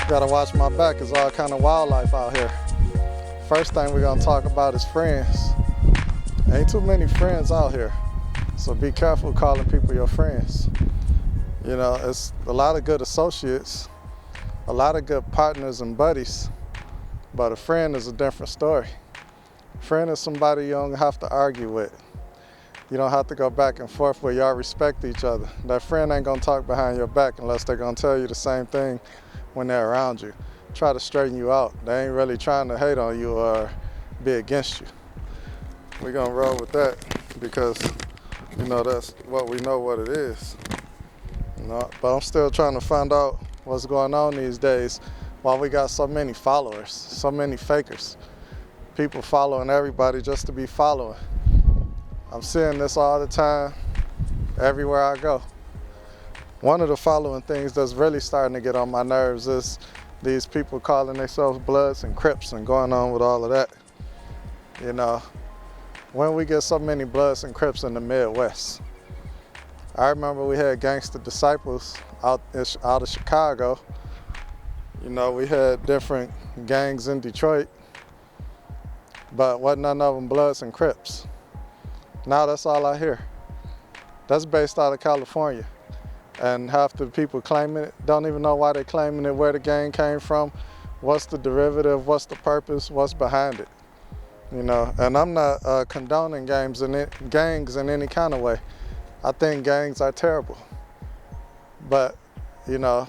Gotta watch my back, there's all kind of wildlife out here. First thing we're gonna talk about is friends. Ain't too many friends out here, so be careful calling people your friends. You know, it's a lot of good associates, a lot of good partners and buddies, but a friend is a different story. A friend is somebody you don't have to argue with. You don't have to go back and forth where y'all respect each other. That friend ain't gonna talk behind your back unless they're gonna tell you the same thing when they're around you. Try to straighten you out. They ain't really trying to hate on you or be against you. We're gonna roll with that because, you know, that's what we know what it is. You know, but I'm still trying to find out what's going on these days while we got so many followers, so many fakers. People following everybody just to be following. I'm seeing this all the time, everywhere I go. One of the following things that's really starting to get on my nerves is these people calling themselves Bloods and Crips and going on with all of that. You know, when we get so many Bloods and Crips in the Midwest. I remember we had gangster disciples out of Chicago. You know, we had different gangs in Detroit, but wasn't none of them Bloods and Crips. Now that's all I hear. That's based out of California. And half the people claiming it don't even know why they're claiming it, where the gang came from, what's the derivative, what's the purpose, what's behind it. You know, and I'm not condoning gangs in any kind of way. I think gangs are terrible. But, you know,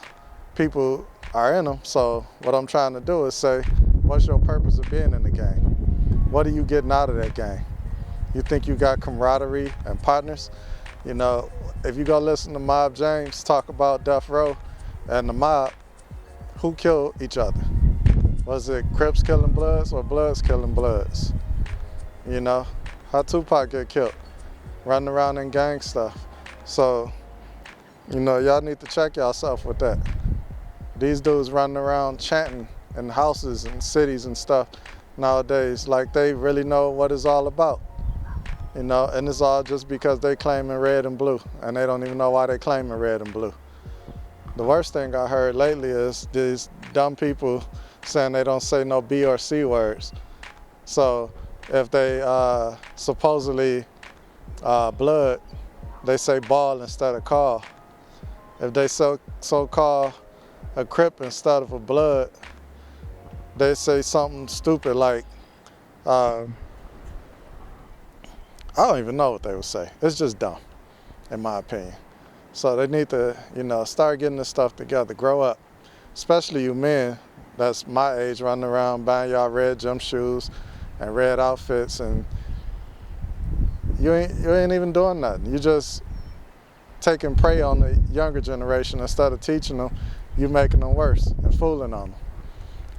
people are in them, so what I'm trying to do is say, what's your purpose of being in the gang? What are you getting out of that gang? You think you got camaraderie and partners? You know, if you go listen to Mob James talk about Death Row and the mob, who killed each other? Was it Crips killing Bloods or Bloods killing Bloods? You know, how Tupac get killed? Running around in gang stuff. So, you know, y'all need to check yourself with that. These dudes running around chanting in houses and cities and stuff nowadays like they really know what it's all about. You know, and it's all just because they claiming red and blue, and they don't even know why they claiming red and blue. The worst thing I heard lately is these dumb people saying they don't say no B or C words. So if they supposedly blood, they say ball instead of call. If they so-called a Crip instead of a Blood, they say something stupid like, I don't even know what they would say. It's just dumb, in my opinion. So they need to, you know, start getting this stuff together, grow up. Especially you men that's my age running around buying y'all red gym shoes and red outfits, and you ain't even doing nothing. You just taking prey on the younger generation instead of teaching them. You making them worse and fooling on them.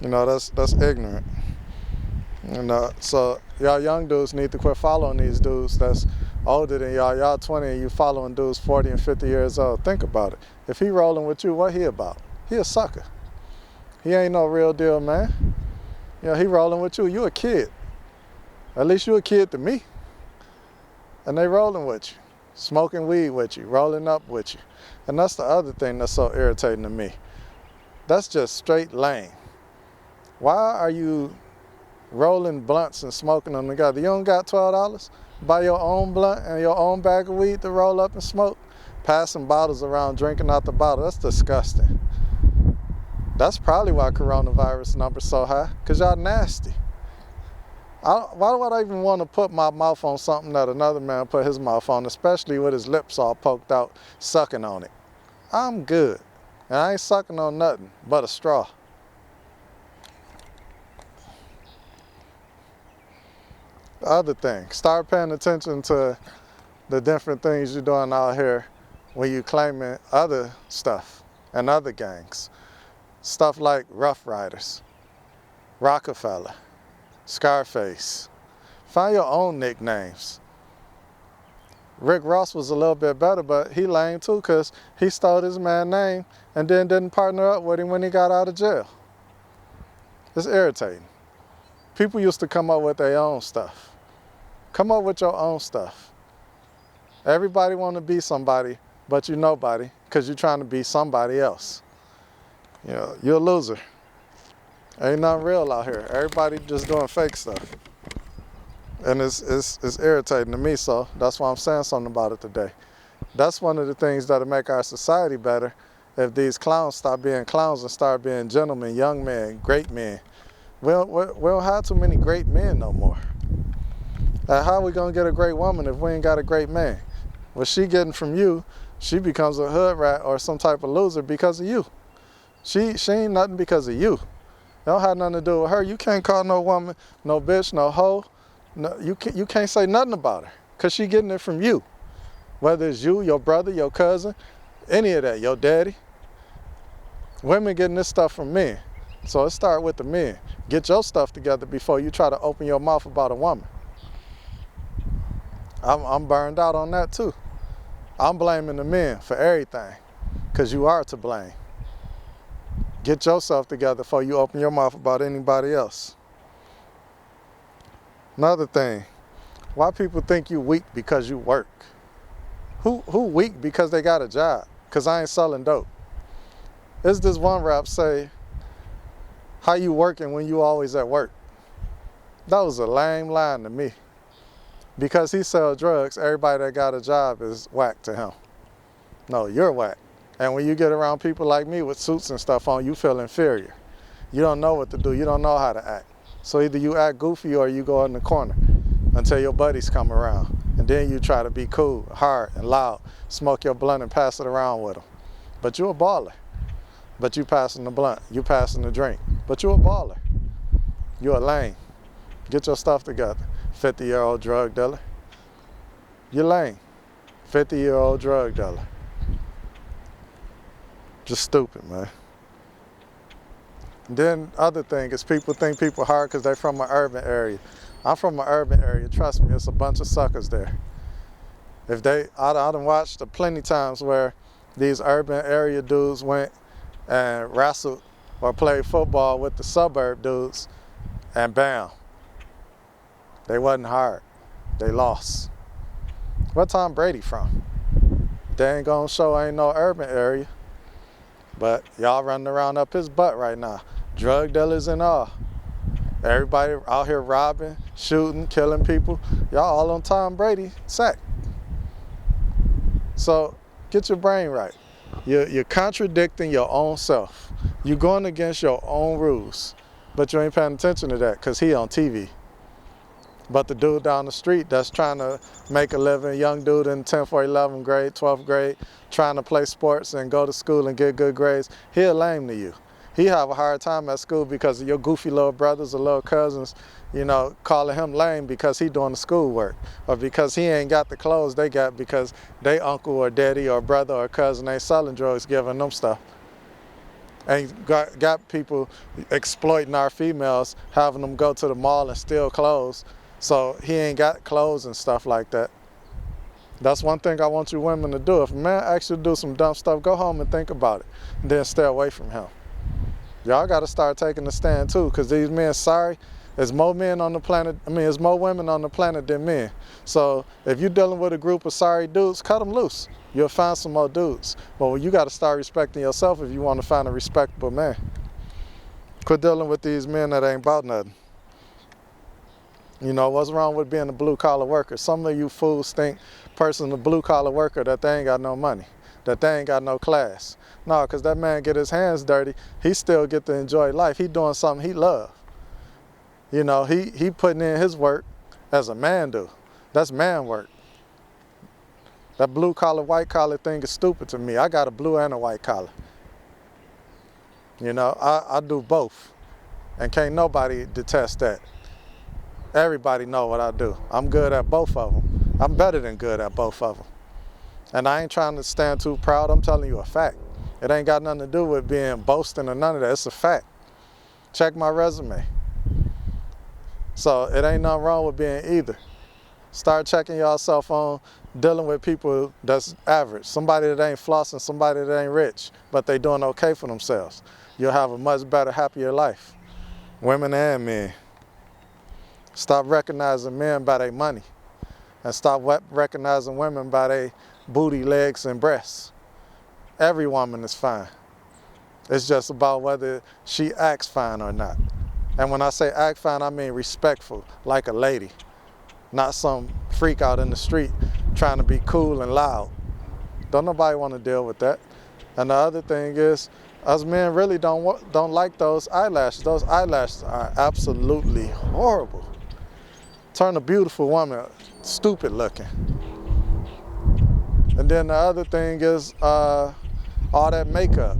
You know, that's ignorant. You know, so y'all young dudes need to quit following these dudes that's older than y'all. Y'all 20 and you following dudes 40 and 50 years old. Think about it. If he rolling with you, what he about? He a sucker. He ain't no real deal, man. You know, he rolling with you. You a kid. At least you a kid to me. And they rolling with you. Smoking weed with you. Rolling up with you. And that's the other thing that's so irritating to me. That's just straight lame. Why are you rolling blunts and smoking them together? You don't got $12? Buy your own blunt and your own bag of weed to roll up and smoke? Passing bottles around, drinking out the bottle, that's disgusting. That's probably why coronavirus number's so high, because y'all nasty. Why would I even want to put my mouth on something that another man put his mouth on, especially with his lips all poked out, sucking on it? I'm good, and I ain't sucking on nothing but a straw. The other thing, start paying attention to the different things you're doing out here when you claiming other stuff and other gangs. Stuff like Rough Riders, Rockefeller, Scarface. Find your own nicknames. Rick Ross was a little bit better, but he lame too because he stole his man's name and then didn't partner up with him when he got out of jail. It's irritating. People used to come up with their own stuff. Come up with your own stuff. Everybody want to be somebody, but you're nobody because you're trying to be somebody else. You know, you're a loser. Ain't nothing real out here. Everybody just doing fake stuff. And it's irritating to me, so that's why I'm saying something about it today. That's one of the things that'll make our society better if these clowns stop being clowns and start being gentlemen, young men, great men. We don't have too many great men no more. How are we gonna get a great woman if we ain't got a great man? What she getting from you, she becomes a hood rat or some type of loser because of you. She ain't nothing because of you. It don't have nothing to do with her. You can't call no woman no bitch, no hoe. No, you can't say nothing about her because she getting it from you. Whether it's you, your brother, your cousin, any of that, your daddy. Women getting this stuff from men. So it start with the men. Get your stuff together before you try to open your mouth about a woman. I'm burned out on that too. I'm blaming the men for everything because you are to blame. Get yourself together before you open your mouth about anybody else. Another thing, why people think you weak because you work? Who weak because they got a job? Because I ain't selling dope. It's this one rap say, how you working when you always at work? That was a lame line to me. Because he sells drugs, everybody that got a job is whack to him. No, you're whack. And when you get around people like me with suits and stuff on, you feel inferior. You don't know what to do. You don't know how to act. So either you act goofy or you go in the corner until your buddies come around. And then you try to be cool, hard, and loud, smoke your blunt and pass it around with them. But you a baller. But you passing the blunt. You passing the drink. But you a baller. You a lame. Get your stuff together. 50-year-old drug dealer. You're lame. 50-year-old drug dealer. Just stupid, man. And then other thing is people think people hard because they're from an urban area. I'm from an urban area. Trust me, it's a bunch of suckers there. I done watched plenty times where these urban area dudes went and wrestled or played football with the suburb dudes, and bam, they wasn't hard. They lost. What Tom Brady from? They ain't gonna show ain't no urban area, but y'all running around up his butt right now. Drug dealers and all. Everybody out here robbing, shooting, killing people. Y'all all on Tom Brady sack. So get your brain right. You're contradicting your own self. You're going against your own rules, but you ain't paying attention to that because he on TV. But the dude down the street that's trying to make a living, young dude in 10th or 11th grade, 12th grade, trying to play sports and go to school and get good grades, he a lame to you. He have a hard time at school because of your goofy little brothers or little cousins, you know, calling him lame because he doing the schoolwork, or because he ain't got the clothes they got because they uncle or daddy or brother or cousin ain't selling drugs, giving them stuff. And got people exploiting our females, having them go to the mall and steal clothes, so he ain't got clothes and stuff like that. That's one thing I want you women to do. If a man asks you to do some dumb stuff, go home and think about it, and then stay away from him. Y'all got to start taking a stand too, because these men, sorry, there's more men on the planet, there's more women on the planet than men. So if you're dealing with a group of sorry dudes, cut them loose. You'll find some more dudes. But you got to start respecting yourself if you want to find a respectable man. Quit dealing with these men that ain't about nothing. You know, what's wrong with being a blue-collar worker? Some of you fools think person a blue-collar worker that they ain't got no money, that they ain't got no class. No, because that man get his hands dirty, he still get to enjoy life. He doing something he love. You know, he putting in his work as a man do. That's man work. That blue-collar, white-collar thing is stupid to me. I got a blue and a white collar. You know, I do both. And can't nobody detest that. Everybody know what I do. I'm good at both of them. I'm better than good at both of them. And I ain't trying to stand too proud. I'm telling you a fact. It ain't got nothing to do with being boasting or none of that. It's a fact. Check my resume. So it ain't nothing wrong with being either. Start checking yourself on dealing with people that's average. Somebody that ain't flossing, somebody that ain't rich, but they doing okay for themselves. You'll have a much better, happier life. Women and men. Stop recognizing men by their money, and stop recognizing women by their booty, legs, and breasts. Every woman is fine. It's just about whether she acts fine or not. And when I say act fine, I mean respectful, like a lady, not some freak out in the street trying to be cool and loud. Don't nobody want to deal with that. And the other thing is, us men really don't like those eyelashes. Those eyelashes are absolutely horrible. Turn a beautiful woman stupid looking. And then the other thing is all that makeup.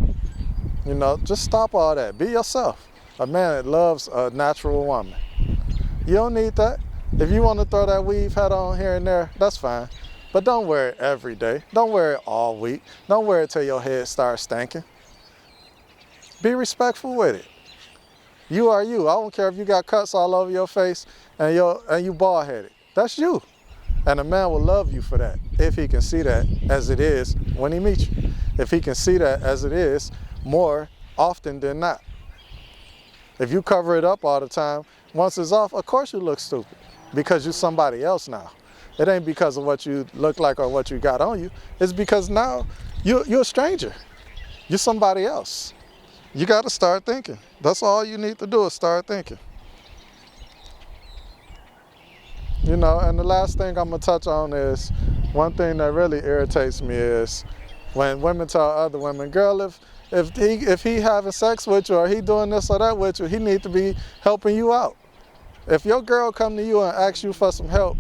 You know, just stop all that. Be yourself. A man that loves a natural woman. You don't need that. If you want to throw that weave hat on here and there, that's fine. But don't wear it every day. Don't wear it all week. Don't wear it till your head starts stinking. Be respectful with it. You are you. I don't care if you got cuts all over your face and you bald-headed. That's you. And a man will love you for that if he can see that as it is when he meets you. If he can see that as it is more often than not. If you cover it up all the time, once it's off, of course you look stupid because you're somebody else now. It ain't because of what you look like or what you got on you. It's because now you're a stranger. You're somebody else. You got to start thinking. That's all you need to do is start thinking. You know, and the last thing I'm going to touch on is one thing that really irritates me is when women tell other women, girl, if he having sex with you or he doing this or that with you, he need to be helping you out. If your girl come to you and asks you for some help,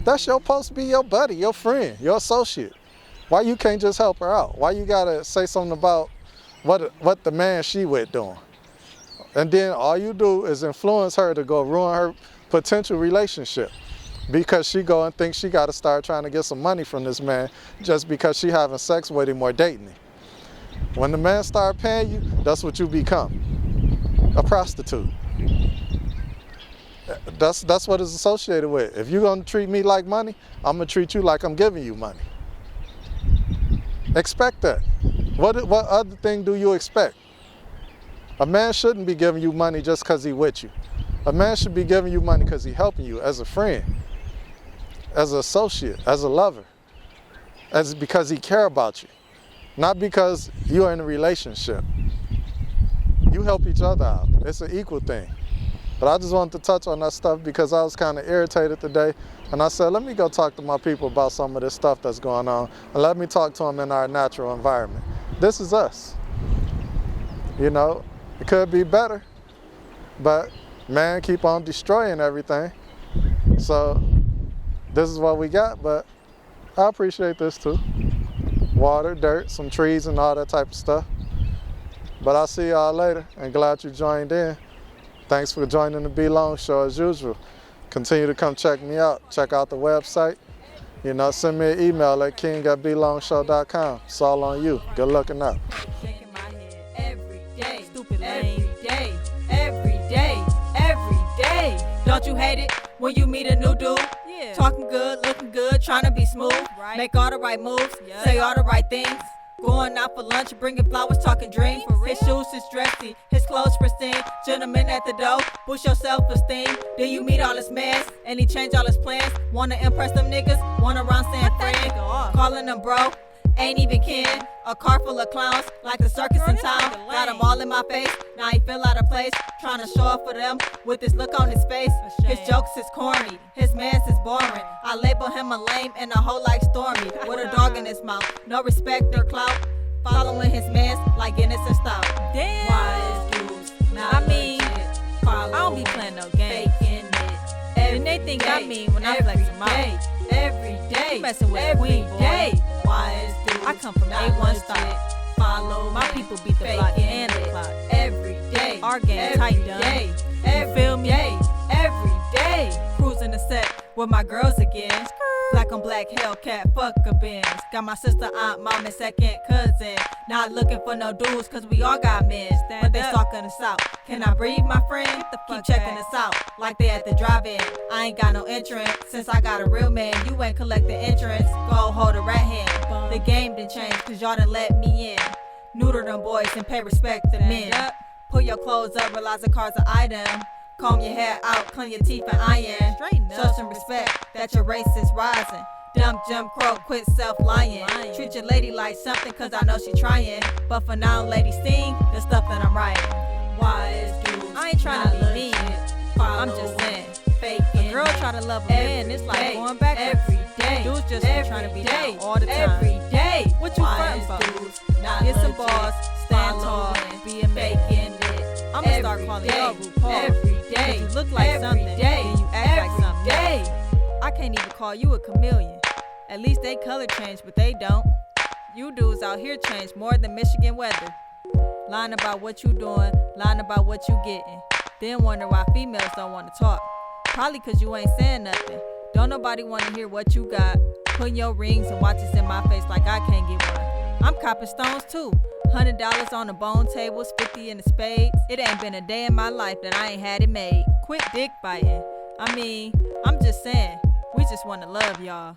that's supposed to be your buddy, your friend, your associate. Why you can't just help her out? Why you got to say something about what the man she with doing? And then all you do is influence her to go ruin her potential relationship because she go and thinks she got to start trying to get some money from this man just because she having sex with him or dating him. When the man start paying you, that's what you become, a prostitute. That's what it's associated with. If you're gonna treat me like money, I'm gonna treat you like I'm giving you money. Expect that. What other thing do you expect? A man shouldn't be giving you money just because he with you. A man should be giving you money because he helping you as a friend, as an associate, as a lover, because he care about you, not because you're in a relationship. You help each other out. It's an equal thing. But I just wanted to touch on that stuff because I was kind of irritated today. And I said, let me go talk to my people about some of this stuff that's going on. And let me talk to them in our natural environment. This is us. You know, it could be better. But man, keep on destroying everything. So this is what we got. But I appreciate this too. Water, dirt, some trees and all that type of stuff. But I'll see y'all later and glad you joined in. Thanks for joining the BLONGshow as usual. Continue to come check me out. Check out the website. You know, send me an email at king@blongshow.com. It's all on you. Good looking up. Shaking my head every day, stupid lame. Every day. Don't you hate it when you meet a new dude? Yeah. Talking good, looking good, trying to be smooth. Right. Make all the right moves, say all the right things. Going out for lunch, bringing flowers, talking dreams. His shoes is dressy, his clothes pristine. Gentleman at the door, boost your self-esteem. Then you meet all his mans, and he change all his plans. Wanna impress them niggas, wanna run saying friend. Calling them bro, ain't even kin. A car full of clowns, like the circus in town. Got them all in my face, now he feel out of place. Trying to show up for them, with this look on his face. His jokes is corny, his mans is boring. I label him a lame and a hoe like Stormy. With a dog in his mouth, no respect or clout. Following his mans like Guinness and stout. Damn. Wise dudes, I mean, I don't be playing no games. And they think I mean when I flex them out. Every day, You messing with every Queen, boy. day. Wise dudes, I come from not A1 legit. style. Follow My people beat the block and the clock. Every day, Our game every tight, done. day, You every feel me? day, every day. Cruising the set with my girls again. Black on black Hellcat, fuck a Benz. Got my sister, aunt, mom, and second cousin. Not looking for no dudes, cause we all got men. But they stalking us out. Can I breathe, my friend? Keep checking us out, like they at the drive-in. I ain't got no entrance, since I got a real man. You ain't collecting insurance, go hold a right hand. The game done changed, cause y'all done let me in. Neuter them boys and pay respect to men. Pull your clothes up, realize the car's an item. Comb your hair out, clean your teeth and iron. Show some respect that your race is rising. Dumb Jim Crow, quit self-lying. Treat your lady like something, cause I know she trying. But for now, ladies, sing the stuff that I'm writing. Why is dudes I ain't trying to not be mean. legit? I'm just saying. Faking A girl try to love a man, it's like going back every day. Dudes just trying to be down all the time. Every day. What you Why frontin' is for? dudes not Get some legit? balls, stand tall, Following, be a man. faking it. I'ma start Every calling day. y'all RuPaul. Every day. 'Cause you look like Every something, day. then you act like Every something day. else. I can't even call you a chameleon. At least they color change, but they don't. You dudes out here change more than Michigan weather. Lying about what you doing, lying about what you getting. Then wonder why females don't want to talk. Probably cause you ain't saying nothing. Don't nobody want to hear what you got. Putting your rings and watches in my face like I can't get one. I'm copping stones too. $100 on the bone tables, 50 in the spades. It ain't been a day in my life that I ain't had it made. Quit dick biting. I mean, I'm just saying, we just want to love y'all.